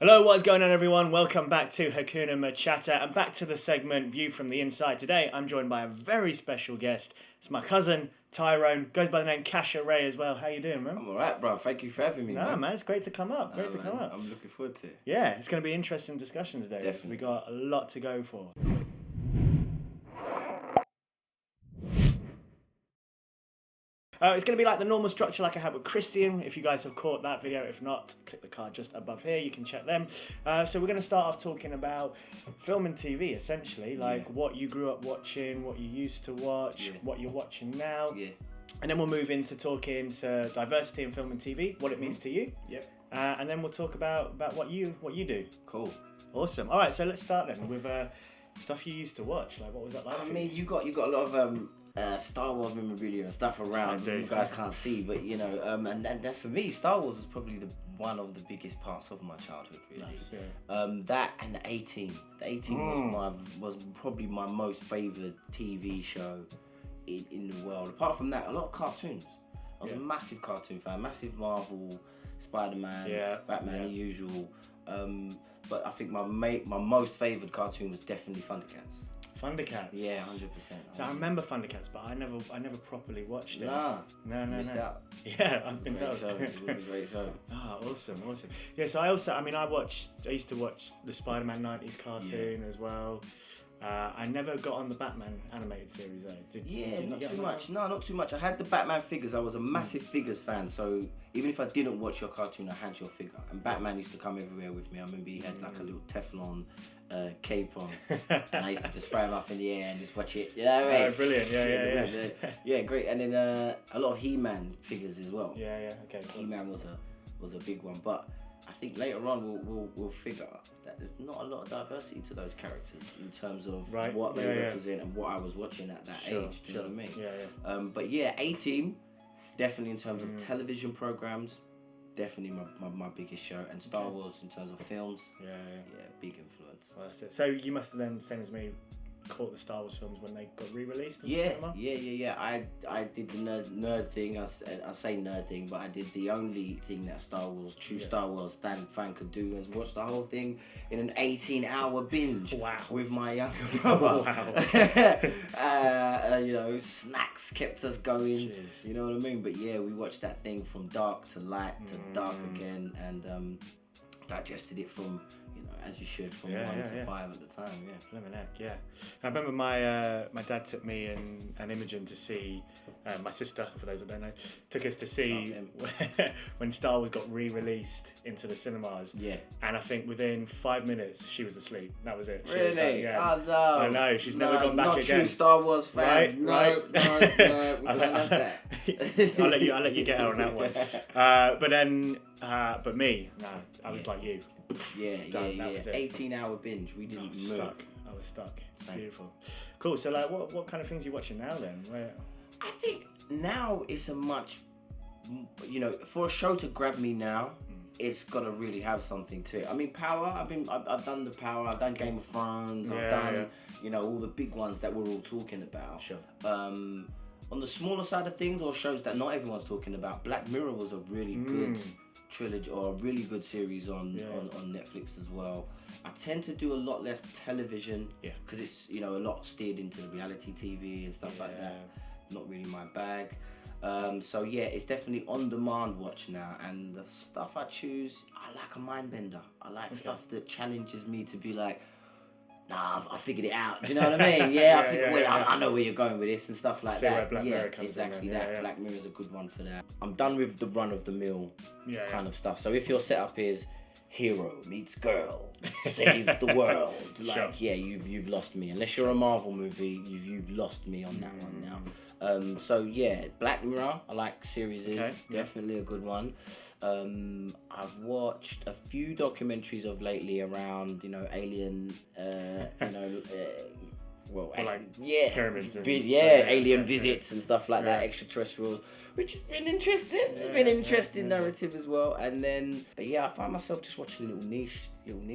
Hello, what is going on everyone? Welcome back to Hakuna MaChatter and back to the segment View from the Inside. Today I'm joined by a very special guest. It's my cousin Tyrone, goes by the name Kasha Rae as well. How you doing, man? I'm alright, bro. Thank you for having me, man, it's great to come up. Great to come up. I'm looking forward to it. Yeah, it's going to be an interesting discussion today. Definitely. We got a lot to go for. It's going to be like the normal structure like I had with Christian. If you guys have caught that video, if not, click the card just above here. You can check them. So we're going to start off talking about film and TV, essentially. Like what you grew up watching, what you used to watch, what you're watching now. Yeah. And then we'll move into talking to diversity in film and TV, what it means to you. Yep. And then we'll talk about what you do. Cool. Awesome. All right, so let's start then with stuff you used to watch. Like, what was that like? I mean, you got a lot of Star Wars memorabilia and stuff around. You guys can't see, but you know, and then for me, Star Wars was probably one of the biggest parts of my childhood. Really. Nice, yeah. That and the A-Team. The A-Team was probably my most favourite TV show in the world. Apart from that, a lot of cartoons. I was a massive cartoon fan, massive Marvel, Spider-Man, Batman, the usual. But I think my most favoured cartoon was definitely Thundercats. Thundercats. Yeah, 100%. So I remember Thundercats, but I never properly watched it. No. Missed out. Yeah, I've been told. It was a great show. Oh, awesome. Yeah, so I used to watch the Spider-Man 90s cartoon as well. I never got on the Batman animated series though. Not too much. No, not too much. I had the Batman figures. I was a massive figures fan, so even if I didn't watch your cartoon, I had your figure. And Batman used to come everywhere with me. I remember he had like a little Teflon cape on, and I used to just throw him up in the air and just watch it. You know what I mean? Oh, brilliant. Yeah. Yeah, great. And then a lot of He-Man figures as well. Yeah. Okay. Cool. He-Man was a big one, but I think later on we'll figure that there's not a lot of diversity to those characters in terms of what they represent and what I was watching at that age. Do you know what I mean? Yeah. But yeah, A-Team, definitely in terms of television programs, definitely my biggest show, and Star Wars in terms of films. Yeah, big influence. Well, that's it. So you must have then, same as me, caught the Star Wars films when they got re-released in the cinema? Yeah. I did the nerd thing. I say nerd thing, but I did the only thing that Star Wars fan could do, is watch the whole thing in an 18-hour binge. Wow. With my younger brother. Wow. You know, snacks kept us going. Jeez. You know what I mean? But yeah, we watched that thing from dark to light to dark again, and digested it from, as you should, from 1 to 5 at the time. Blimmin' heck, yeah. I remember my dad took me and Imogen to see, my sister, for those that don't know, took us to see when Star Wars got re-released into the cinemas. Yeah. And I think within 5 minutes she was asleep. That was it. She really? was done, yeah. Oh no. I know. She's never gone back not again. Not true Star Wars fan. Right? No. We can't have that. I'll let you get her on that one. But me, no, I was like you. Yeah. That was it. 18-hour binge. We didn't move. I was stuck. Same. Beautiful. Cool. So like, what kind of things are you watching now then? I think now it's a much, for a show to grab me now, it's got to really have something to it. I mean, Power. I've done the Power. I've done Game of Thrones. I've done all the big ones that we're all talking about. Sure. On the smaller side of things, or shows that not everyone's talking about, Black Mirror was a really good trilogy, or a really good series on Netflix as well. I tend to do a lot less television because it's a lot steered into the reality TV and stuff like that. Not really my bag. So yeah, it's definitely on demand watch now, and the stuff I choose, I like a mind bender. I like stuff that challenges me to be like, nah, I figured it out. Do you know what I mean? I know where you're going with this and stuff like that. Black Mirror comes exactly in that. Yeah. Black Mirror is a good one for that. I'm done with the run-of-the-mill kind of stuff. So if your setup is hero meets girl, saves the world, you've lost me. Unless you're a Marvel movie, you've lost me on that one now. So yeah, Black Mirror, I like series, definitely a good one. I've watched a few documentaries of lately around, alien, pyramids and alien visits and stuff like that, extraterrestrials, which has been interesting. It's been an interesting narrative as well. And then, I find myself just watching little niche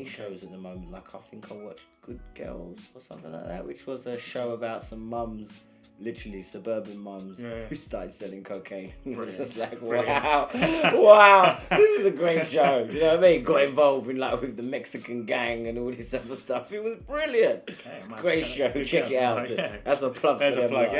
shows at the moment. Like I think I watched Good Girls or something like that, which was a show about some mums literally suburban mums who started selling cocaine. It was just like, Brilliant. wow, this is a great show. Do you know what I mean? Got involved in like with the Mexican gang and all this other stuff. It was brilliant. Okay, great show. Check it out. That's a plug. There's for a them, plug. like.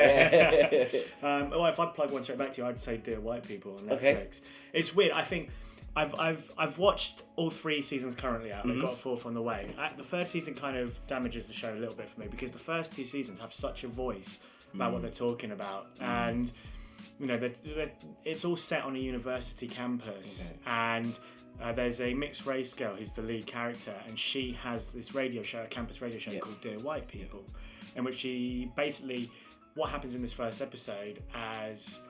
Yeah. Well, if I plug one straight back to you, I'd say Dear White People on Netflix. Okay. It's weird. I think I've watched all 3 seasons currently out. They've got a 4th on the way. The 3rd season kind of damages the show a little bit for me because the first 2 seasons have such a voice about what they're talking about, and you know, it's all set on a university campus, and there's a mixed race girl who's the lead character, and she has this radio show, a campus radio show called Dear White People, in which she basically, what happens in this first episode is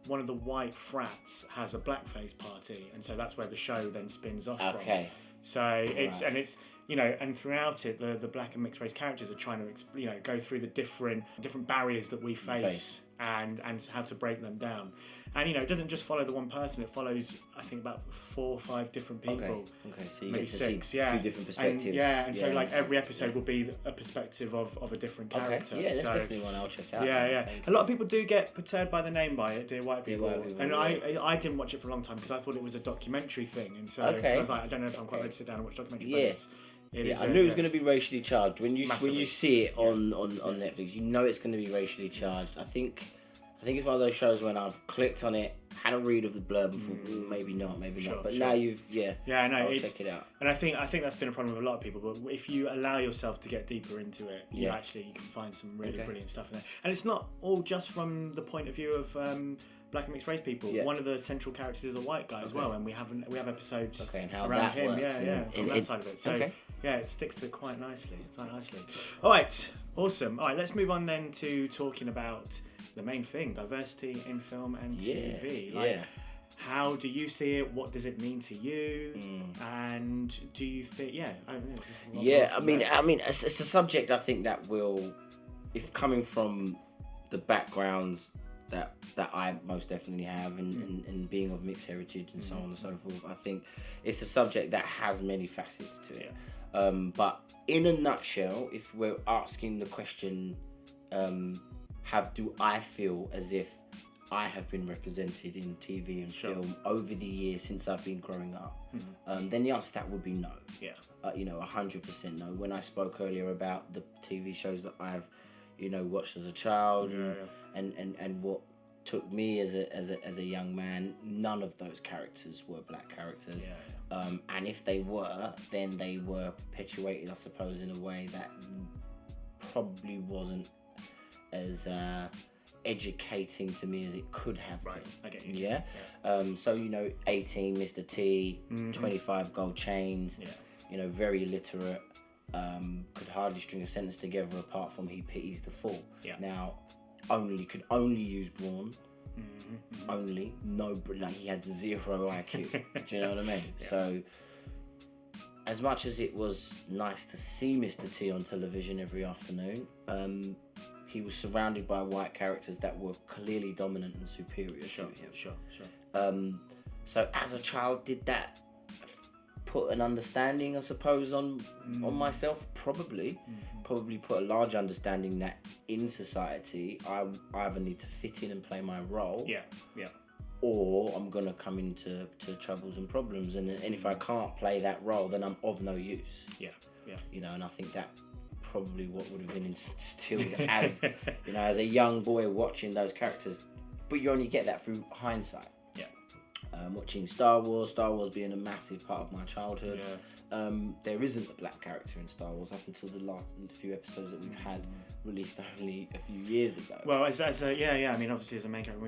one of the white frats has a blackface party, and so that's where the show then spins off from. So it's you know, and throughout it, the black and mixed race characters are trying to go through the different barriers that we face and how to break them down. And you know, it doesn't just follow the one person; it follows, I think, about 4 or 5 different people. Okay. So you maybe get to 6, see a few different perspectives. And so like every episode will be a perspective of a different character. Okay. Yeah, that's definitely one I'll check out. Yeah. A lot of people do get perturbed by the name by it, Dear White People. And I didn't watch it for a long time because I thought it was a documentary thing, and so I was like, I don't know if I'm quite ready to sit down and watch documentary. But I knew it was going to be racially charged. When you see it on Netflix, you know it's going to be racially charged. I think it's one of those shows when I've clicked on it, had a read of the blurb, and thought, maybe not. But now you've I'll check it out. And I think that's been a problem with a lot of people. But if you allow yourself to get deeper into it, you can find some really brilliant stuff in there. And it's not all just from the point of view of black and mixed race people. One of the central characters is a white guy as well, and we have episodes and how around that him. Works From that side of it. So it sticks to it quite nicely. All right, awesome. All right, let's move on then to talking about the main thing: diversity in film and TV. How do you see it? What does it mean to you? And do you think? I mean, it's a subject I think that will, if coming from the backgrounds that I most definitely have, and being of mixed heritage and so on and so forth, I think it's a subject that has many facets to it. But in a nutshell, if we're asking the question, do I feel as if I have been represented in TV and film over the years since I've been growing up, then the answer to that would be no. 100% no. When I spoke earlier about the TV shows that I've watched as a child and what took me as a young man, none of those characters were black characters. And if they were, then they were perpetuated, I suppose, in a way that probably wasn't as educating to me as it could have been. I get you. So 18 Mr. T, 25 gold chains, very illiterate, could hardly string a sentence together apart from he pities the fool. Now could only use brawn. He had 0 IQ. Do you know what I mean? So as much as it was nice to see Mr. T on television every afternoon, he was surrounded by white characters that were clearly dominant and superior to him. So as a child, did that put an understanding, I suppose, on myself? Probably put a large understanding that in society I either need to fit in and play my role, or I'm gonna come into troubles and problems, and if I can't play that role, then I'm of no use. And I think that probably what would have been instilled as as a young boy watching those characters, but you only get that through hindsight. Watching Star Wars being a massive part of my childhood. There isn't a black character in Star Wars up until the last few episodes that we've had released only a few years ago. Well, as I mean, obviously as a main character,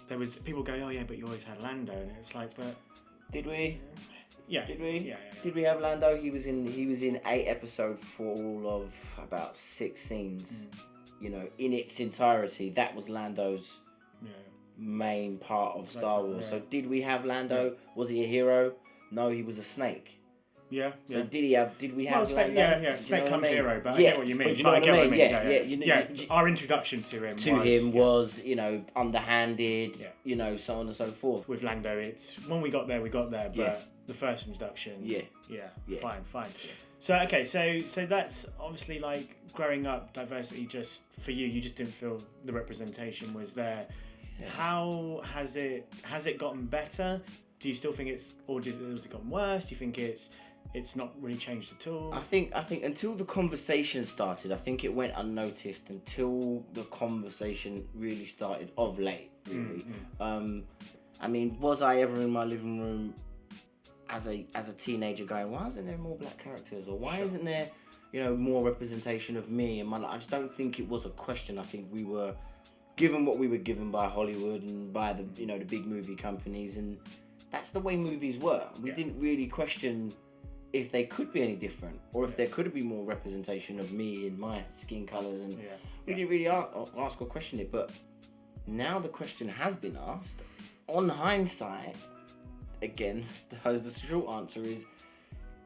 there was people go, oh yeah, but you always had Lando, and it's like, but did we? Did we? Yeah. Did we have Lando? He was in 8 episodes for all of about 6 scenes. In its entirety, that was Lando's main part of Star Wars. So did we have Lando? Was he a hero? No, he was a snake. So did we have Lando? Snake come hero, but I get what you mean. I get what you mean. Our introduction to him was underhanded, so on and so forth. With Lando, it's when we got there, but The first introduction. Yeah. Yeah. Yeah. Fine. So okay, so that's obviously like growing up, diversity just for you. You just didn't feel the representation was there. Yeah. How has it gotten better? Do you still think has it gotten worse? Do you think it's not really changed at all? I think until the conversation started, I think it went unnoticed until the conversation really started of late. Really, I mean, was I ever in my living room as a teenager going, why isn't there more black characters, or why isn't there, more representation of me and my life? I just don't think it was a question. I think we were given what we were given by Hollywood and by the the big movie companies, and that's the way movies were. We didn't really question if they could be any different, or if there could be more representation of me in my skin colours, and we didn't really ask or question it. But now the question has been asked. On hindsight, again, the short answer is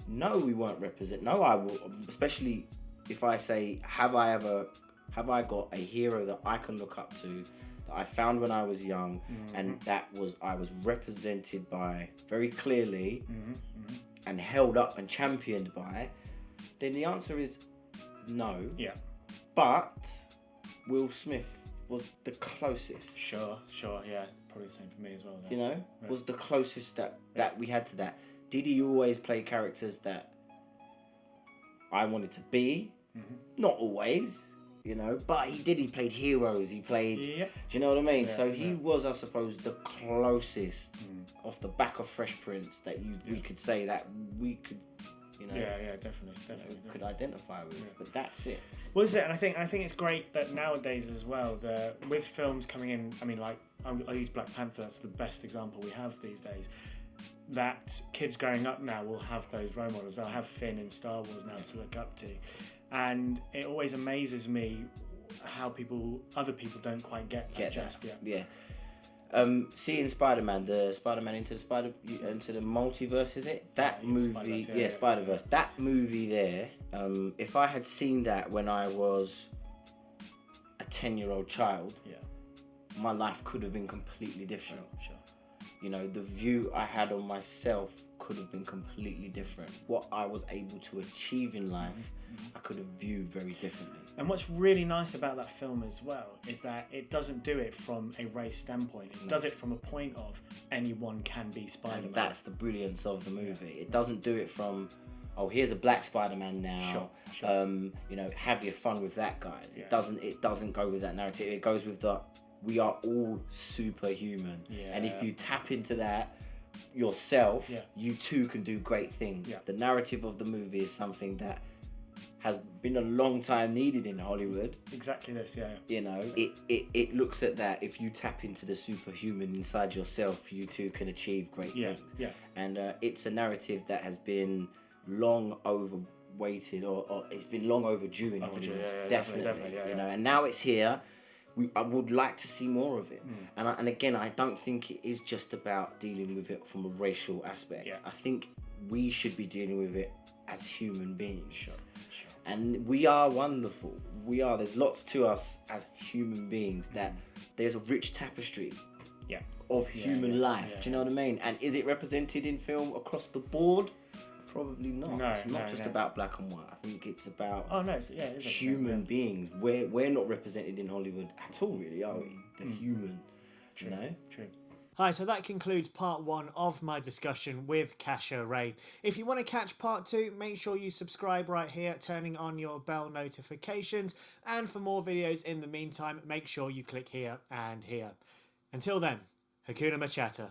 no, we weren't represented. No, I will, especially if I say, have I got a hero that I can look up to, that I found when I was young, and I was represented by very clearly, and held up and championed by, then the answer is no. Yeah. But Will Smith was the closest. Sure, yeah. Probably the same for me as well. Was the closest that we had to that. Did he always play characters that I wanted to be? Not always, but he did. He played heroes. He played. Yep. Do you know what I mean? Yeah, so he was, I suppose, the closest off the back of Fresh Prince that we could say that we could, definitely could identify with. Yeah. But that's it. Well, is it? And I think it's great that nowadays as well, with films coming in. I mean, like I use Black Panther. That's the best example we have these days. That kids growing up now will have those role models. They'll have Finn in Star Wars now to look up to. And it always amazes me how other people don't quite get that just yet. Yeah. Seeing Spider-Man, the Spider-Man into the multiverse, is it? That movie, Spider-Verse. That movie there. If I had seen that when I was a 10-year-old child, my life could have been completely different. Sure. The view I had on myself could have been completely different. What I was able to achieve in life, I could have viewed very differently. And what's really nice about that film as well is that it doesn't do it from a race standpoint. It does it from a point of anyone can be Spider-Man. And that's the brilliance of the movie. It doesn't do it from, here's a black Spider-Man now. Sure. Have your fun with that, guys. Yeah. It doesn't go with that narrative. It goes with we are all superhuman. Yeah. And if you tap into that yourself, you too can do great things. Yeah. The narrative of the movie is something that has been a long time needed in Hollywood. Exactly this, yeah. It looks at that. If you tap into the superhuman inside yourself, you too can achieve great things. Yeah. And it's a narrative that has been long overweighted, or it's been long overdue in Hollywood. Yeah, definitely. And now it's here. I would like to see more of it. And again, I don't think it is just about dealing with it from a racial aspect. Yeah. I think we should be dealing with it as human beings. Sure. And we are wonderful. There's lots to us as human beings, that there's a rich tapestry of human life. Yeah. Do you know what I mean? And is it represented in film across the board? Probably not. No, it's not just about black and white. I think it's about human beings. We're not represented in Hollywood at all, really, are we? The human. True. True. Hi, so that concludes part 1 of my discussion with Kasha Rae. If you want to catch part 2, make sure you subscribe right here, turning on your bell notifications. And for more videos in the meantime, make sure you click here and here. Until then, Hakuna MaChatter.